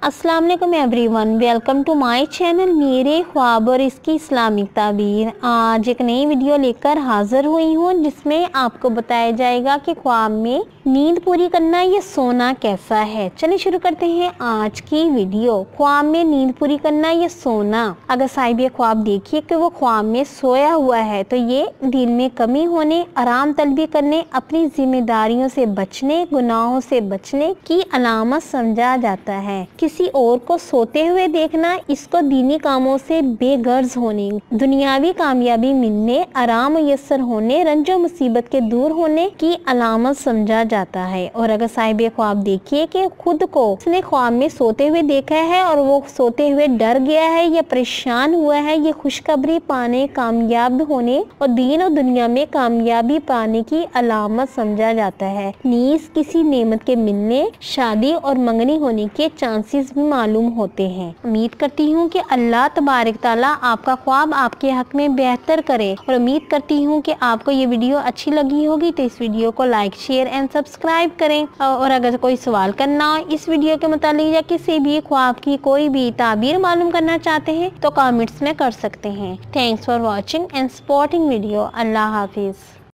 अस्सलाम वालेकुम everyone, welcome to my channel मेरे ख्वाब और इसकी इस्लामिक ताबीर। आज एक नई वीडियो लेकर हाजिर हुई हूँ जिसमें आपको बताया जाएगा कि ख्वाब में नींद पूरी करना ये सोना कैसा है। चलिए शुरू करते हैं आज की वीडियो। ख्वाब में नींद पूरी करना ये सोना। अगर साहिब ये ख्वाब देखिए कि वो ख्वाब में सोया हुआ है तो ये दिन में कमी होने, आराम तलबी करने, अपनी जिम्मेदारियों से बचने, गुनाहों से बचने की अलामत समझा जाता है। किसी और को सोते हुए देखना इसको दीनी कामों से बेगर्ज होने, दुनियावी कामयाबी मिलने, आराम मुयस्सर होने, रंजो मुसीबत के दूर होने की अलामत समझा जाता है। और अगर साहिब ख्वाब देखिए कि खुद को उसने ख्वाब में सोते हुए देखा है और वो सोते हुए डर गया है या परेशान हुआ है, ये खुशखबरी पाने, कामयाब होने और दीन और दुनिया में कामयाबी पाने की अलामत समझा जाता है। नीज किसी नेमत के मिलने, शादी और मंगनी होने के चांसेस भी मालूम होते हैं। उम्मीद करती हूँ कि अल्लाह तबारक ताला आपका ख्वाब आपके हक में बेहतर करे और उम्मीद करती हूँ कि आपको ये वीडियो अच्छी लगी होगी तो इस वीडियो को लाइक, शेयर एंड सब्सक्राइब करें। और अगर कोई सवाल करना हो इस वीडियो के मुतालिक या किसी भी ख्वाब की कोई भी ताबीर मालूम करना चाहते हैं तो कमेंट्स में कर सकते हैं। Thanks for watching and supporting video. Allah Hafiz.